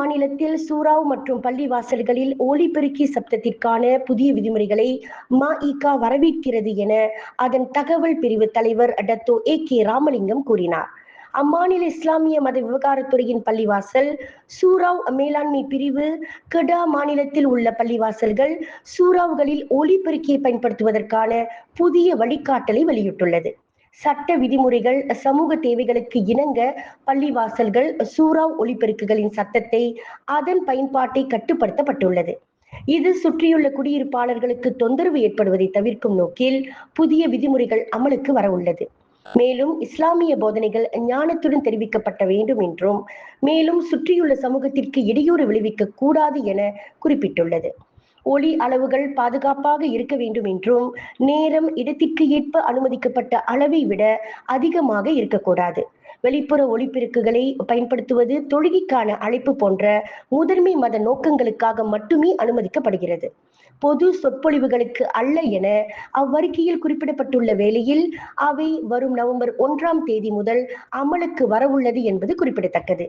மாநிலத்தில் சூறாவ் மற்றும் பள்ளிவாசல்களில் ஒலிபெருக்கி சப்தத்திற்கான புதிய விதிமுறைகளை மஇக வரவேற்கிறது என அதன் தகவல் பிரிவு தலைவர் டத்தோ கே ராமலிங்கம் கூறினார். அம்மாநில இஸ்லாமிய மத விவகாரத்துறையின் பள்ளிவாசல் சூறாவ் மேலாண்மை பிரிவு கெடா மாநிலத்தில் உள்ள பள்ளிவாசல்கள் சூறாவ்களில் ஒலிபெருக்கியை பயன்படுத்துவதற்கான புதிய வழிகாட்டலை வெளியிட்டுள்ளது. சட்ட விதிமுறைகள் சமூக தேவைகளுக்கு இணங்க பள்ளிவாசல்கள் சூறாவ் ஒலிபெருக்குகளின் சத்தத்தை அதன் பயன்பாட்டை கட்டுப்படுத்தப்பட்டுள்ளது. இது சுற்றியுள்ள குடியிருப்பாளர்களுக்கு தொந்தரவு ஏற்படுவதை தவிர்க்கும் நோக்கில் புதிய விதிமுறைகள் அமலுக்கு வர உள்ளது. மேலும் இஸ்லாமிய போதனைகள் ஞானத்துடன் தெரிவிக்கப்பட வேண்டும் என்றும் மேலும் சுற்றியுள்ள சமூகத்திற்கு இடையூறு விளைவிக்க கூடாது என குறிப்பிட்டுள்ளது. ஒலி அளவுகள் பாதுகாப்பாக இருக்க வேண்டும் என்றும் நேரம் இடத்திற்கு ஏற்ப அனுமதிக்கப்பட்ட அளவை விட அதிகமாக இருக்கக்கூடாது. வெளிப்புற ஒலிபெருக்குகளை பயன்படுத்துவது தொழுகைக்கான அழைப்பு போன்ற முதன்மை மத நோக்கங்களுக்காக மட்டுமே அனுமதிக்கப்படுகிறது. பொது சொற்பொழிவுகளுக்கு அல்ல என அவ்வறிக்கையில் குறிப்பிடப்பட்டுள்ள வேளையில் அவை வரும் நவம்பர் 1 முதல் அமலுக்கு வரவுள்ளது என்பது குறிப்பிடத்தக்கது.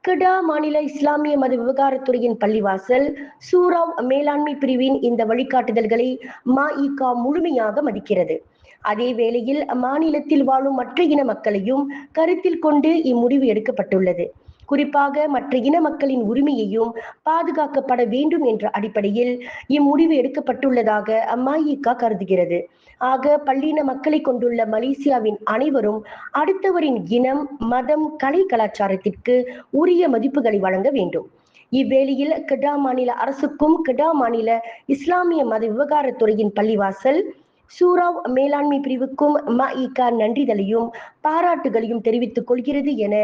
கெடா மாநில இஸ்லாமிய மத விவகாரத்துறையின் பள்ளிவாசல் சூறாவ் மேலாண்மை பிரிவின் இந்த வழிகாட்டுதல்களை மஇக முழுமையாக மதிக்கிறது. அதே வேளையில் மாநிலத்தில் வாழும் மற்ற இன மக்களையும் கருத்தில் கொண்டு இம்முடிவு எடுக்கப்பட்டுள்ளது. குறிப்பாக மற்ற இன மக்களின் உரிமையையும் பாதுகாக்கப்பட வேண்டும் என்ற அடிப்படையில் இம்முடிவு எடுக்கப்பட்டுள்ளதாக மஇக கருதுகிறது. ஆக பல்லின மக்களை கொண்டுள்ள மலேசியாவின் அனைவரும் அடுத்தவரின் இனம், மதம், கலை, கலாச்சாரத்திற்கு உரிய மதிப்புகளை வழங்க வேண்டும். இவ்வேளையில் கெடா மாநில அரசுக்கும் கெடா மாநில இஸ்லாமிய மத விவகாரத்துறையின் பள்ளிவாசல் சூறாவ் மேலாண்மை பிரிவுக்கும் மஇக நன்றிதலையும் பாராட்டுகளையும் தெரிவித்துக் கொள்கிறது என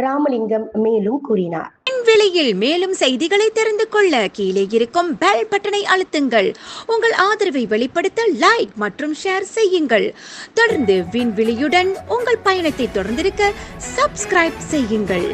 ராமலிங்கம் மேலும் கூறினார். விண்வெளியில் மேலும் செய்திகளை தெரிந்து கொள்ள கீழே இருக்கும் பெல் பட்டனை அழுத்துங்கள். உங்கள் ஆதரவை வெளிப்படுத்த லைக் மற்றும் ஷேர் செய்யுங்கள். தொடர்ந்து விண்வெளியுடன் உங்கள் பயணத்தை தொடர்ந்திருக்க சப்ஸ்கிரைப் செய்யுங்கள்.